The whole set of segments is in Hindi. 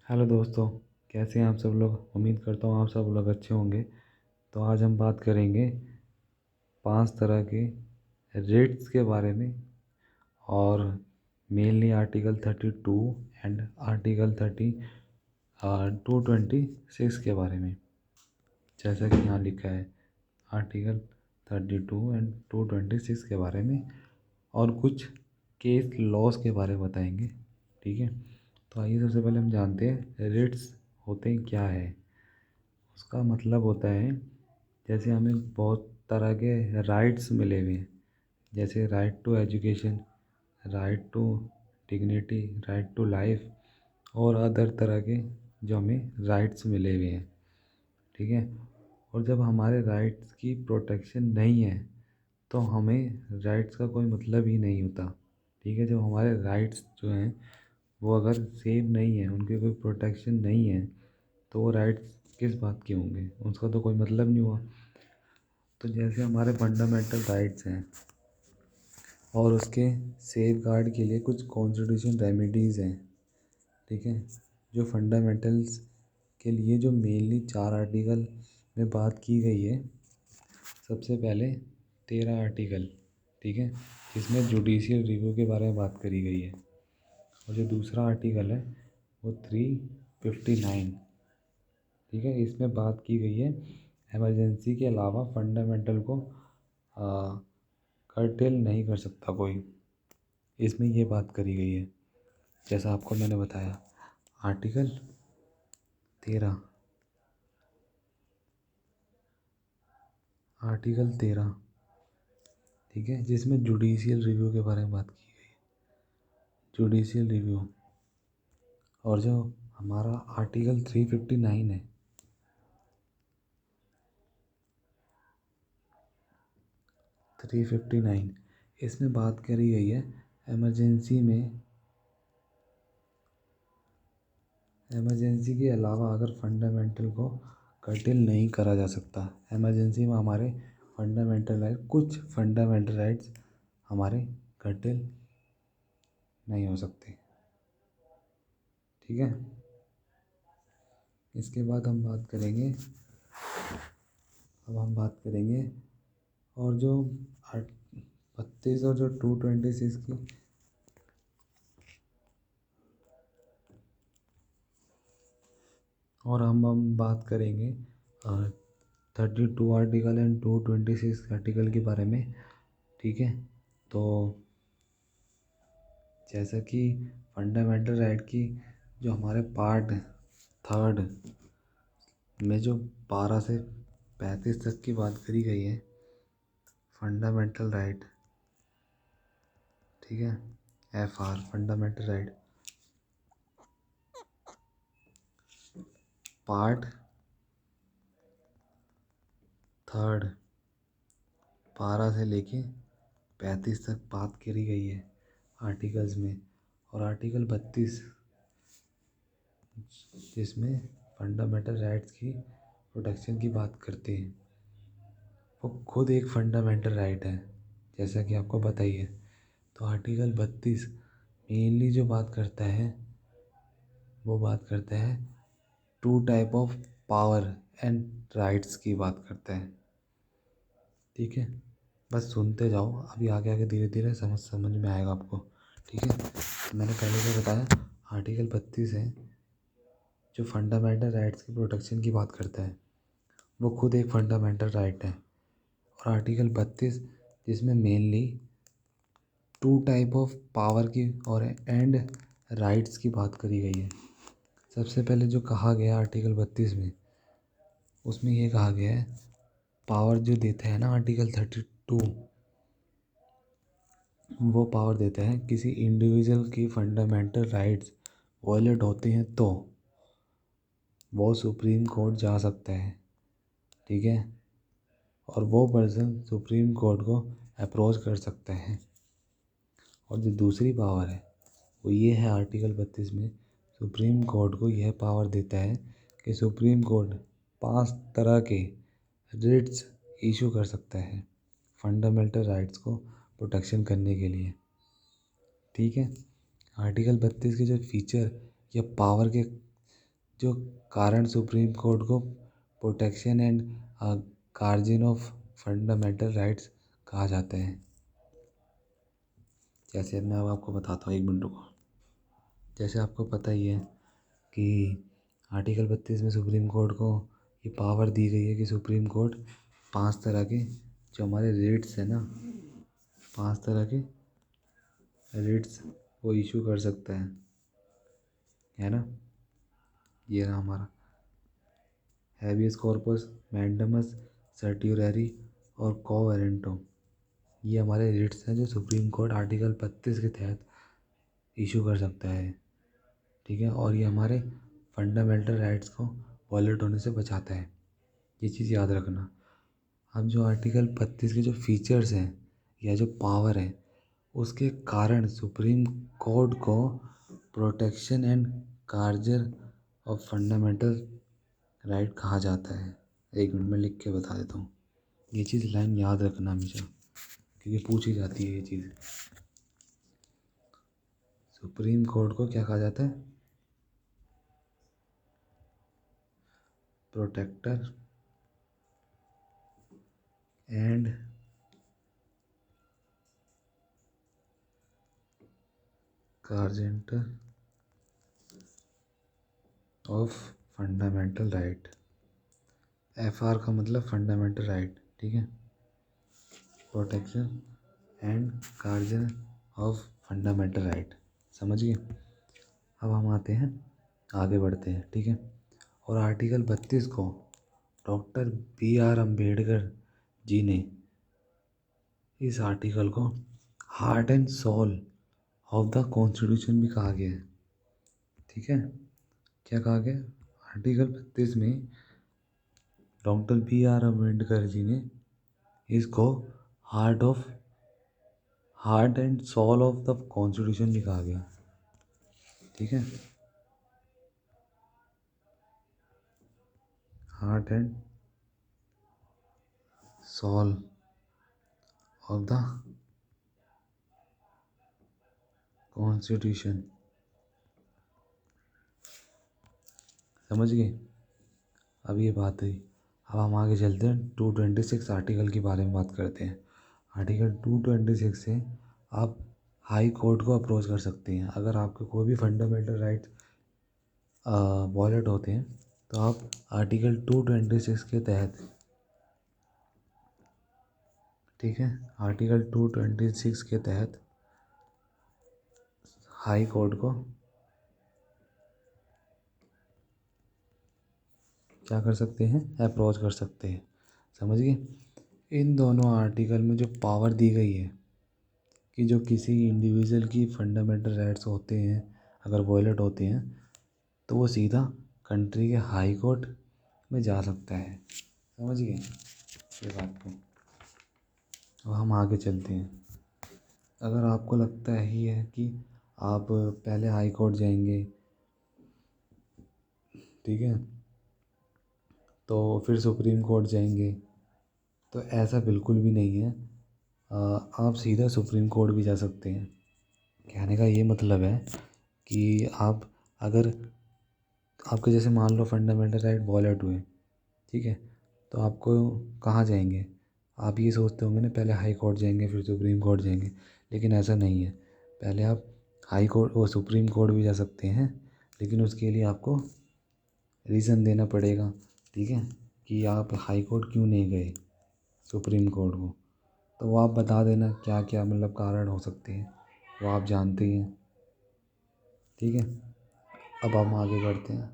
हेलो दोस्तों। कैसे हैं आप सब लोग? उम्मीद करता हूँ आप सब लोग अच्छे होंगे। तो आज हम बात करेंगे 5 तरह के रेट्स के बारे में, और मेनली आर्टिकल 32 एंड आर्टिकल 226 के बारे में। जैसा कि यहाँ लिखा है, आर्टिकल 32 एंड 226 के बारे में, और कुछ केस लॉस के बारे में बताएंगे। ठीक है, तो आइए सबसे पहले हम जानते हैं रेट्स होते हैं क्या है। उसका मतलब होता है, जैसे हमें बहुत तरह के राइट्स मिले हुए हैं, जैसे right to education, right to dignity, right to life, और अदर तरह के जो हमें राइट्स मिले हुए हैं। ठीक है, और जब हमारे राइट्स की प्रोटेक्शन नहीं है तो हमें राइट्स का कोई मतलब ही नहीं होता। ठीक है, जब हमारे राइट्स जो हैं वो अगर सेव नहीं है, उनकी कोई प्रोटेक्शन नहीं है, तो वो राइट्स किस बात के होंगे, उसका तो कोई मतलब नहीं हुआ। तो जैसे हमारे फंडामेंटल राइट्स हैं और उसके सेफ गार्ड के लिए कुछ कॉन्स्टिट्यूशन रेमेडीज़ हैं। ठीक है, जो फंडामेंटल्स के लिए जो मेनली 4 आर्टिकल में बात की गई है। सबसे पहले 13 आर्टिकल, ठीक है, जिसमें जुडिशियल रिव्यू के बारे में बात करी गई है। और जो दूसरा आर्टिकल है वो 359, ठीक है, इसमें बात की गई है इमरजेंसी के अलावा फंडामेंटल को कर्टेल नहीं कर सकता कोई। इसमें ये बात करी गई है, जैसा आपको मैंने बताया। आर्टिकल 13, आर्टिकल 13, ठीक है, जिसमें जुडिशियल रिव्यू के बारे में बात की गई है। जुडिशियल रिव्यू, और जो हमारा आर्टिकल 359 है, 359, इसमें बात करी गई है इमरजेंसी में, इमरजेंसी के अलावा अगर फंडामेंटल को कर्टेल नहीं करा जा सकता। इमरजेंसी में हमारे फंडामेंटल राइट, कुछ फंडामेंटल राइट्स हमारे कर्टेल नहीं हो सकते। ठीक है, इसके बाद हम बात करेंगे, अब हम बात करेंगे और जो 32 और जो 226 की, और हम बात करेंगे 32 आर्टिकल एंड 226 आर्टिकल के बारे में। ठीक है, तो जैसा कि फंडामेंटल राइट की जो हमारे पार्ट थर्ड में जो 12 से 35 तक की बात करी गई है, फंडामेंटल राइट, ठीक है, FR fundamental right, part third 12 से लेके 35 तक बात करी गई है आर्टिकल्स में। और आर्टिकल 32, जिसमें फंडामेंटल राइट्स की प्रोटेक्शन की बात करते हैं, वो खुद एक फंडामेंटल राइट है, जैसा कि आपको पता ही है। तो आर्टिकल 32 मेनली जो बात करता है, वो बात करता है two type of power and rights की बात करता है। ठीक है, बस सुनते जाओ, अभी आगे आगे धीरे धीरे समझ में आएगा आपको। ठीक है, मैंने पहले क्या बताया, आर्टिकल 32 है जो फंडामेंटल राइट्स की प्रोटेक्शन की बात करता है, वो खुद एक फंडामेंटल राइट है। और आर्टिकल 32 जिसमें mainly two type of power की और एंड राइट्स की बात करी गई है। सबसे पहले जो कहा गया आर्टिकल 32 में, उसमें ये कहा गया है, पावर जो देता है ना आर्टिकल 32, वो पावर देता है किसी इंडिविजुअल की फंडामेंटल राइट्स वॉयलेट होते हैं तो वो सुप्रीम कोर्ट जा सकता है। ठीक है, और वो पर्सन सुप्रीम कोर्ट को अप्रोच कर सकता है। और जो दूसरी पावर है वो ये है, आर्टिकल 32 में सुप्रीम कोर्ट को यह पावर देता है कि सुप्रीम कोर्ट 5 तरह के रिट्स इशू कर सकता है फंडामेंटल राइट्स को प्रोटेक्शन करने के लिए। ठीक है, आर्टिकल 32 के जो फीचर या पावर के जो कारण सुप्रीम कोर्ट को protection and guardian of fundamental rights कहा जाता है। जैसे मैं अब आपको बताता हूँ, 1 मिनट रुको। जैसे आपको पता ही है कि आर्टिकल 32 में सुप्रीम कोर्ट को ये पावर दी गई है कि सुप्रीम कोर्ट 5 तरह के जो हमारे रेट्स हैं ना, 5 तरह के रेट्स वो इशू कर सकता है ना। ये रहा हमारा हैबियस कॉर्पस, मैंडेमस, सर्टियोररी और को वारंटो। ये हमारे रेट्स हैं जो सुप्रीम कोर्ट आर्टिकल 32 के तहत इशू कर सकता है, ठीक है। और ये हमारे फंडामेंटल राइट्स को वॉलेट होने से बचाता है, ये चीज़ याद रखना। अब जो आर्टिकल 32 के जो फीचर्स हैं या जो पावर है, उसके कारण सुप्रीम कोर्ट को protection and guardian of fundamental right कहा जाता है। 1 मिनट में लिख के बता देता हूँ, ये चीज़ लाइन याद रखना हमेशा, क्योंकि पूछी जाती है ये चीज़। सुप्रीम कोर्ट को क्या कहा जाता है? Protector and guardian of fundamental right. FR का मतलब फंडामेंटल राइट, ठीक है। Protection and guardian of fundamental right, समझ गए। अब हम आते हैं, आगे बढ़ते हैं, ठीक है। और आर्टिकल 32 को डॉक्टर BR अम्बेडकर जी ने इस आर्टिकल को heart and soul of the constitution भी कहा गया है, ठीक है। क्या कहा गया? आर्टिकल 32 में डॉक्टर BR अम्बेडकर जी ने इसको heart and soul of the constitution भी कहा गया, ठीक है। Heart and soul of the constitution, समझ गए। अब ये बात हुई, अब हम आगे चलते हैं 226 आर्टिकल के बारे में बात करते हैं। आर्टिकल 226 से आप हाई कोर्ट को अप्रोच कर सकते हैं अगर आपके कोई भी फंडामेंटल राइट वॉलेट होते हैं, तो आप आर्टिकल 226 के तहत, ठीक है, आर्टिकल 226 के तहत हाई कोर्ट को क्या कर सकते हैं? अप्रोच कर सकते हैं, समझ गए। इन दोनों आर्टिकल में जो पावर दी गई है कि जो किसी इंडिविजुअल की फंडामेंटल राइट्स होते हैं अगर वॉयलेट होते हैं, तो वो सीधा कंट्री के हाई कोर्ट में जा सकता है, समझ गए ये बात को। अब हम आगे चलते हैं। अगर आपको लगता ही है कि आप पहले हाई कोर्ट जाएंगे, ठीक है, तो फिर सुप्रीम कोर्ट जाएंगे, तो ऐसा बिल्कुल भी नहीं है। आप सीधा सुप्रीम कोर्ट भी जा सकते हैं। कहने का ये मतलब है कि आप अगर आपके जैसे मान लो फंडामेंटल राइट वॉलेट हुए, ठीक है, तो आपको कहाँ जाएंगे? आप ये सोचते होंगे ना पहले हाई कोर्ट जाएंगे फिर सुप्रीम कोर्ट जाएंगे, लेकिन ऐसा नहीं है। पहले आप हाई कोर्ट और सुप्रीम कोर्ट भी जा सकते हैं, लेकिन उसके लिए आपको रीज़न देना पड़ेगा, ठीक है, कि आप हाई कोर्ट क्यों नहीं गए सुप्रीम कोर्ट को। तो वो आप बता देना क्या क्या मतलब कारण हो सकते हैं, वो आप जानते ही हैं, ठीक है। अब हम आगे बढ़ते हैं।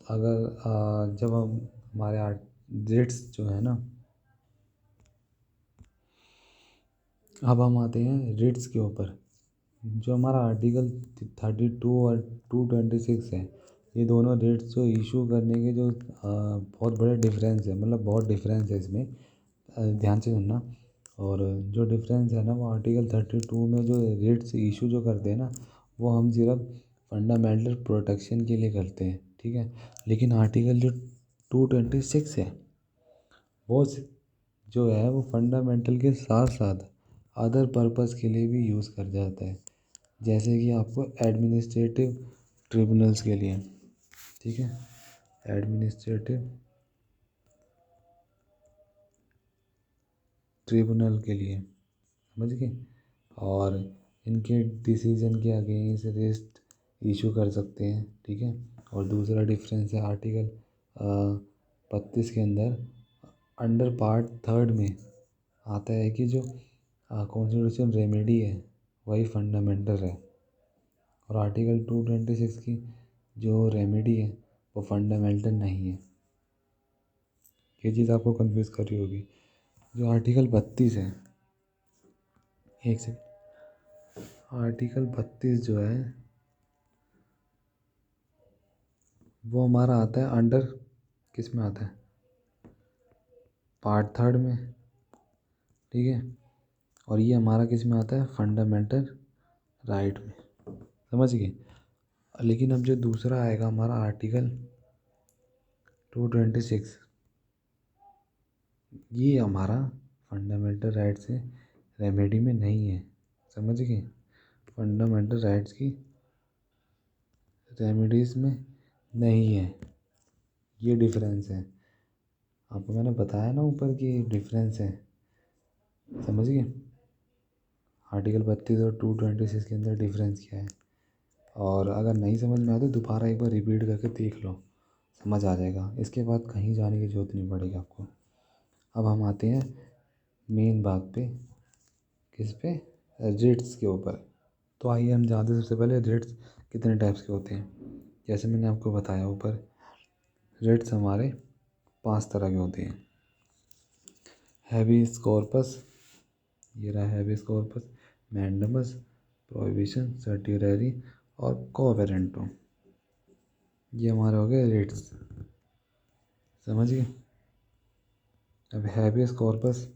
अगर जब हम हमारे रेट्स जो है ना, अब हम आते हैं रेट्स के ऊपर। जो हमारा आर्टिकल 32 और 226 है, ये दोनों रेट्स जो इशू करने के जो बहुत बड़े डिफरेंस है, मतलब बहुत डिफरेंस है इसमें, ध्यान से सुनना। और जो डिफरेंस है ना, वो आर्टिकल 32 में जो रेट्स इशू जो करते हैं ना, वो हम सिर्फ फंडामेंटल प्रोटेक्शन के लिए करते हैं, ठीक है। लेकिन आर्टिकल जो 226 है, वो जो है वो फंडामेंटल के साथ साथ अदर पर्पस के लिए भी यूज़ कर जाता है। जैसे कि आपको एडमिनिस्ट्रेटिव ट्रिब्यूनल्स के लिए, ठीक है, एडमिनिस्ट्रेटिव ट्रिब्यूनल के लिए, समझ गए। और इनके डिसीजन के अगेंस्ट रेस्ट इशू कर सकते हैं, ठीक है। और दूसरा डिफरेंस है आर्टिकल 32 के अंदर अंडर पार्ट थर्ड में आता है कि जो कॉन्स्टिट्यूशन रेमेडी है वही फंडामेंटल है, और आर्टिकल 226 की जो रेमेडी है वो फंडामेंटल नहीं है। ये चीज़ आपको कंफ्यूज कर रही होगी। जो आर्टिकल 32 है, एक सेकंड, आर्टिकल 32 जो है वो हमारा आता है अंडर, किस में आता है, पार्ट थर्ड में, ठीक है। और ये हमारा किस में आता है, फंडामेंटल राइट में, समझ गए। लेकिन अब जो दूसरा आएगा हमारा आर्टिकल 226, ये हमारा फंडामेंटल राइट से रेमेडी में नहीं है, समझ गए। फंडामेंटल राइट्स की रेमेडीज़ में नहीं है, ये डिफरेंस है। आपको मैंने बताया ना ऊपर कि डिफरेंस है, समझ गए। आर्टिकल 32 और 226 के अंदर डिफरेंस क्या है। और अगर नहीं समझ में आए तो दोबारा एक बार रिपीट करके देख लो, समझ आ जाएगा। इसके बाद कहीं जाने की ज़रूरत नहीं पड़ेगी आपको। अब हम आते हैं मेन बात पे, किस पे, रेट्स के ऊपर। तो आइए हम जानते हैं सबसे पहले रेट्स कितने टाइप्स के होते हैं। जैसे मैंने आपको बताया ऊपर, रेट्स हमारे 5 तरह के होते हैं। हैबीस कॉर्पस, ये रहा हैबीस कॉर्पस, मैंडमस, प्रोहिबिशन, सर्टियरी और कोवेरेंटो, ये हमारे हो गए रेट्स, समझ गए। अब हैबीस कॉर्पस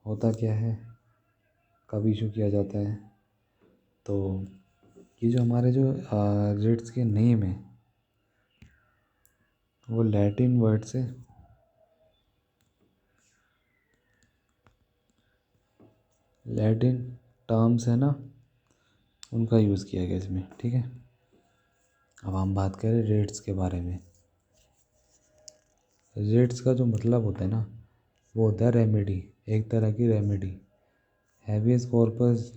होता क्या है, कब इशू किया जाता है, तो ये जो हमारे जो रेट्स के नेम है वो लैटिन वर्ड से, लैटिन टर्म्स है ना, उनका यूज़ किया गया इसमें, ठीक है। अब हम बात करें रेट्स के बारे में। रेट्स का जो मतलब होता है ना वो होता है रेमेडी, एक तरह की रेमेडी। हैबीस कॉर्पस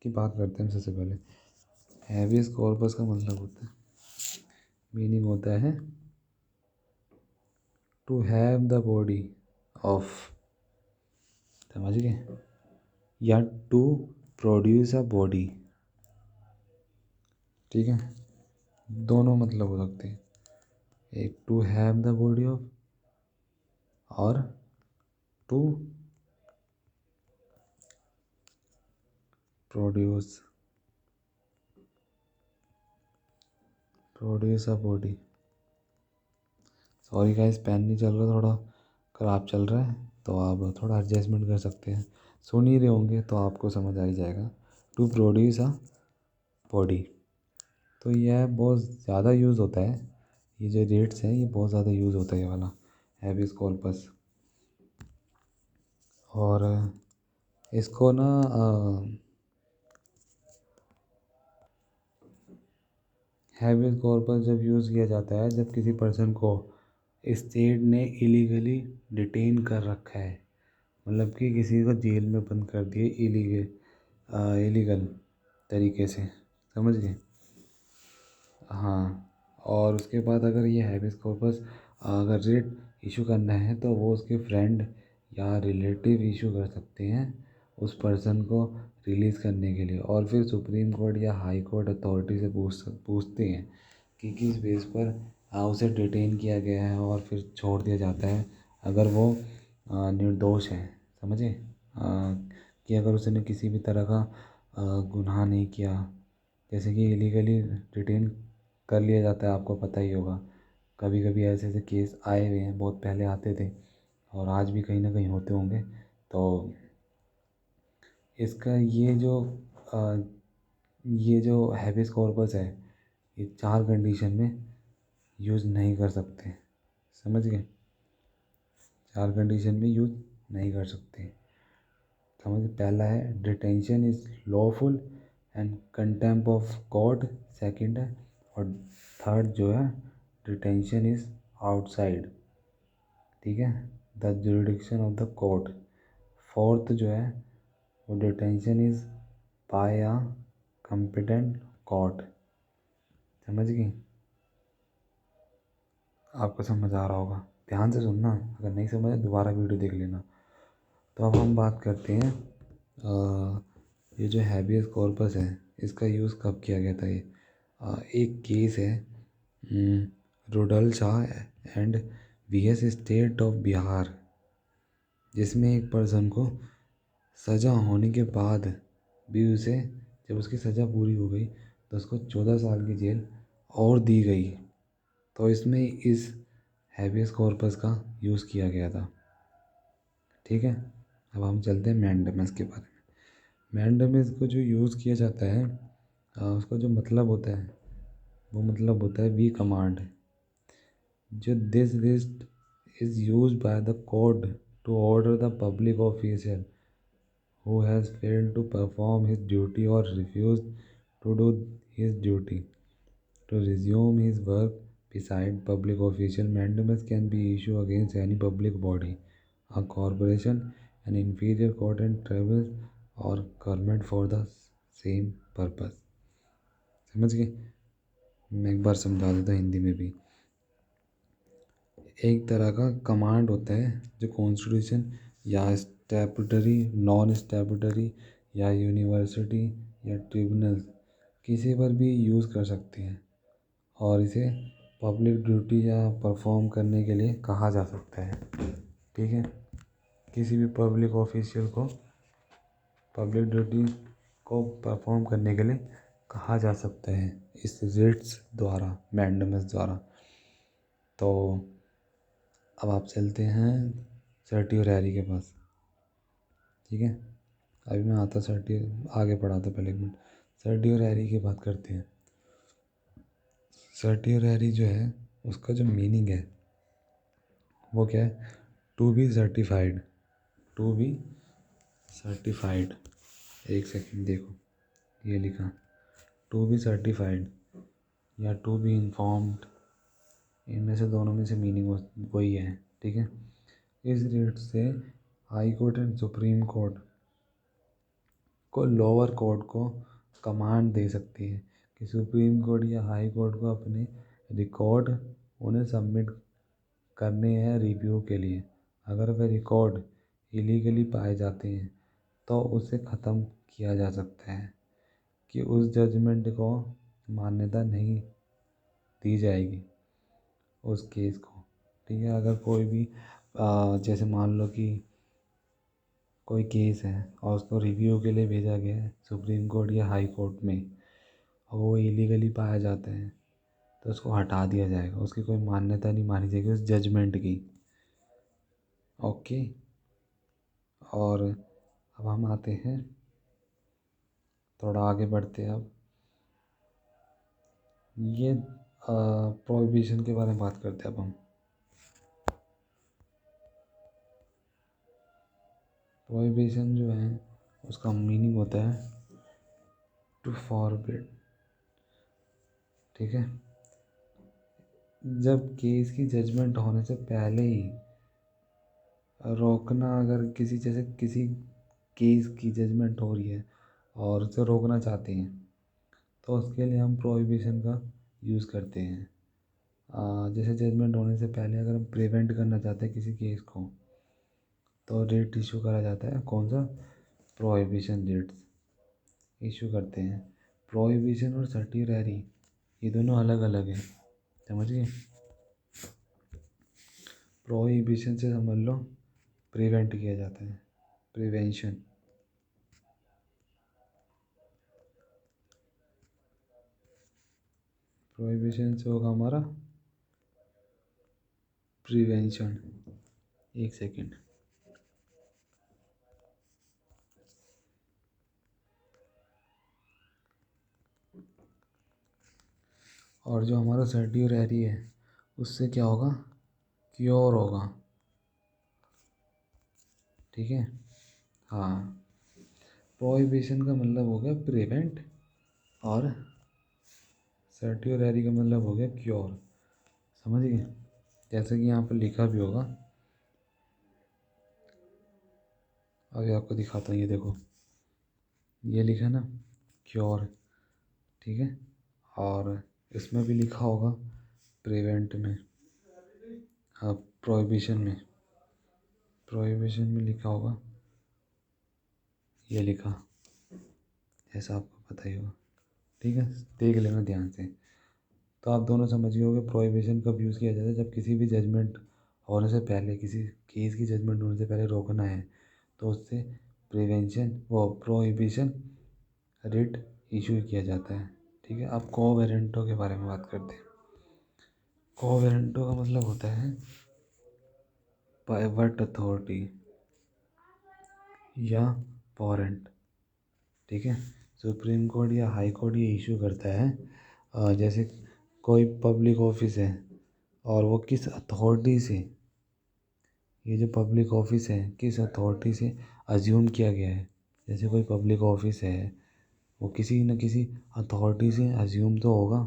की बात करते हैं सबसे पहले। हैबीस कॉर्पस का मतलब होता है, मीनिंग होता है to have the body of, समझ गए, या टू प्रोड्यूस अ बॉडी, ठीक है। दोनों मतलब हो सकते हैं, एक to have the body of और to produce, produce a body. Sorry guys, pen नहीं चल रहा, थोड़ा ख़राब चल रहा है, तो आप थोड़ा एडजस्टमेंट कर सकते हैं। सुन ही रहे होंगे तो आपको समझ आ ही जाएगा। टू प्रोड्यूस अ बॉडी, तो यह बहुत ज़्यादा यूज़ होता है, ये जो रेट्स हैं ये बहुत ज़्यादा यूज़ होता है ये वाला हैबीस कॉर्पस। और इसको ना हैबीस कॉर्पस जब यूज़ किया जाता है जब किसी पर्सन को स्टेट ने इलीगली डिटेन कर रखा है, मतलब कि किसी को जेल में बंद कर दिए इलीगल तरीके से, समझ गए। हाँ, और उसके बाद अगर ये हैबीस कॉर्पस अगर रेट इशू करना है तो वो उसके फ्रेंड या रिलेटिव इशू कर सकते हैं उस पर्सन को रिलीज़ करने के लिए। और फिर सुप्रीम कोर्ट या हाई कोर्ट अथॉरिटी से पूछते हैं कि किस बेस पर उसे डिटेन किया गया है और फिर छोड़ दिया जाता है अगर वो निर्दोष है, समझे। कि अगर उसने किसी भी तरह का गुनाह नहीं किया, जैसे कि इलीगली डिटेन कर लिया जाता है, आपको पता ही होगा। कभी कभी ऐसे ऐसे केस आए हुए हैं, बहुत पहले आते थे और आज भी कहीं ना कहीं होते होंगे। तो इसका ये जो हैबीस कॉर्पस है ये 4 कंडीशन में यूज़ नहीं कर सकते, समझ गए। 4 कंडीशन में यूज़ नहीं कर सकते, समझ। पहला है detention is lawful and contempt of court second है, और थर्ड जो है डिटेंशन इज़ आउटसाइड, ठीक है, the jurisdiction of the court. Fourth जो है वो detention is by a competent court. समझ गई? आपको समझ आ रहा होगा, ध्यान से सुनना, अगर नहीं समझे दोबारा वीडियो देख लेना। तो अब हम बात करते हैं ये जो हैबियस कॉर्पस है इसका यूज़ कब किया गया था। ये एक केस है Rudul Shah and VS state of Bihar, जिसमें एक पर्सन को सज़ा होने के बाद भी उसे, जब उसकी सज़ा पूरी हो गई तो उसको 14 साल की जेल और दी गई। तो इसमें इस हैबियस कॉर्पस का यूज़ किया गया था, ठीक है। अब हम चलते हैं मैंडेमस के बारे में। मैंडेमस को जो यूज़ किया जाता है उसका जो मतलब होता है वो मतलब होता है वी कमांड। जो this list is use by the court to order the public official who has failed to perform his duty or refused to do his duty to resume his work beside public official. Mandamus can be issued against any public body, a corporation, an inferior court and tribunal or government for the same purpose। समझ गए? मैं एक बार समझा देता हूँ हिंदी में भी। एक तरह का कमांड होता है जो कॉन्स्टिट्यूशन या स्टैट्यूटरी, नॉन स्टैट्यूटरी या यूनिवर्सिटी या ट्रिब्यूनल किसी पर भी यूज़ कर सकते हैं, और इसे पब्लिक ड्यूटी या परफॉर्म करने के लिए कहा जा सकता है, ठीक है। किसी भी पब्लिक ऑफिशियल को पब्लिक ड्यूटी को परफॉर्म करने के लिए कहा जा सकता है इस रिट्स द्वारा, मैंडेमस द्वारा। तो अब आप चलते हैं सर्टियोरैरी के पास, ठीक है। अभी मैं आता आगे पढ़ाता, पहले एक मिनट सर्टियोरैरी की बात करते हैं। सर्टियोरैरी जो है उसका जो मीनिंग है वो क्या है, to be certified. To be certified, एक सेकंड देखो, ये लिखा टू बी सर्टिफाइड या टू बी इन्फॉर्म्ड, इनमें से दोनों में से मीनिंग वही है, ठीक है। इस रेट से high court and supreme court को लोअर कोर्ट को कमांड दे सकती है कि सुप्रीम कोर्ट या हाई कोर्ट को अपने रिकॉर्ड उन्हें सबमिट करने हैं रिव्यू के लिए। अगर वे रिकॉर्ड इलीगली पाए जाते हैं तो उसे ख़त्म किया जा सकता है, कि उस जजमेंट को मान्यता नहीं दी जाएगी उस केस को, ठीक है। अगर कोई भी जैसे मान लो कि कोई केस है और उसको रिव्यू के लिए भेजा गया है सुप्रीम कोर्ट या हाई कोर्ट में, और वो इलीगली पाया जाता है तो उसको हटा दिया जाएगा, उसकी कोई मान्यता नहीं मानी जाएगी उस जजमेंट की, ओके। और अब हम आते हैं, थोड़ा आगे बढ़ते हैं। अब ये प्रोहिबिशन के बारे में बात करते हैं। अब हम प्रोहिबिशन जो है उसका मीनिंग होता है टू फॉरबिड, ठीक है। जब केस की जजमेंट होने से पहले ही रोकना, अगर किसी जैसे किसी केस की जजमेंट हो रही है और उसे रोकना चाहते हैं तो उसके लिए हम प्रोहिबिशन का यूज़ करते हैं। जैसे जजमेंट होने से पहले अगर हम प्रिवेंट करना चाहते हैं किसी केस को तो रेट इशू करा जाता है, कौन सा, प्रोहिबिशन रेट्स इशू करते हैं। प्रोहिबिशन और सर्टियोरैरी ये दोनों अलग अलग हैं, समझिए। प्रोहिबिशन से समझ लो प्रिवेंट किया जाता है, प्रिवेंशन। प्रोहिबिशन से होगा हमारा प्रिवेंशन। एक सेकेंड, और जो हमारा सर्टियोरैरी है उससे क्या होगा, क्योर होगा, ठीक है। हाँ, प्रोहिबिशन का मतलब हो गया प्रिवेंट, और सर्टियोररी का मतलब हो गया क्योर। समझ गए? जैसे कि यहाँ पर लिखा भी होगा, अभी आपको दिखाता हूँ। ये देखो, ये लिखा ना क्योर, ठीक है। और इसमें भी लिखा होगा प्रिवेंट में, हाँ प्रोहिबिशन में लिखा होगा, ये लिखा, ऐसा आपको पता ही होगा, ठीक है। देख लेना ध्यान से। तो आप दोनों समझ गए होगे प्रोहिबिशन कब यूज़ किया जाता है, जब किसी भी जजमेंट होने से पहले, किसी केस की जजमेंट होने से पहले रोकना है, तो उससे प्रिवेंशन वो प्रोहिबिशन रिट इशू किया जाता है, ठीक है। अब कोवेरेंटो के बारे में बात करते हैं। कोवेरेंटो का मतलब होता है पाइवट अथॉरिटी या वारंट, ठीक है। सुप्रीम कोर्ट या हाई कोर्ट ये इशू करता है, जैसे कोई पब्लिक ऑफिस है और वो किस अथॉरिटी से, ये जो पब्लिक ऑफिस है किस अथॉरिटी से अज्यूम किया गया है। जैसे कोई पब्लिक ऑफिस है, वो किसी न किसी अथॉरिटी से अज्यूम तो होगा,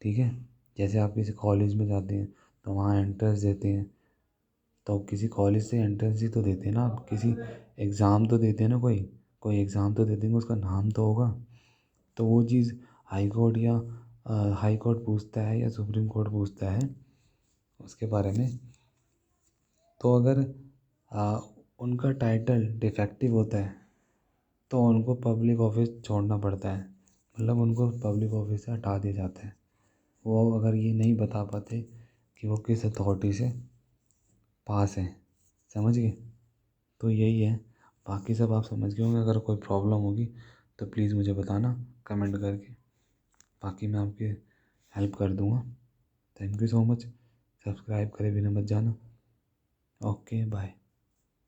ठीक है। जैसे आप किसी कॉलेज में जाते हैं तो वहाँ एंट्रेंस देते हैं, तो किसी कॉलेज से एंट्रेंस ही तो देते हैं ना आप, किसी एग्ज़ाम तो देते हैं ना, कोई एग्ज़ाम तो दे देंगे, उसका नाम तो होगा। तो वो चीज़ हाई कोर्ट या हाई कोर्ट पूछता है या सुप्रीम कोर्ट पूछता है उसके बारे में। तो अगर उनका टाइटल डिफेक्टिव होता है तो उनको पब्लिक ऑफिस छोड़ना पड़ता है, मतलब उनको पब्लिक ऑफिस से हटा दिया जाता है। वो अगर ये नहीं बता पाते कि वो किस अथॉरिटी से पास है, समझ गए? तो यही है, बाकी सब आप समझ गए होंगे। अगर कोई प्रॉब्लम होगी तो प्लीज़ मुझे बताना कमेंट करके, बाकी मैं आपकी हेल्प कर दूँगा। Thank you so much. Subscribe करे बिना मत जाना। Okay bye.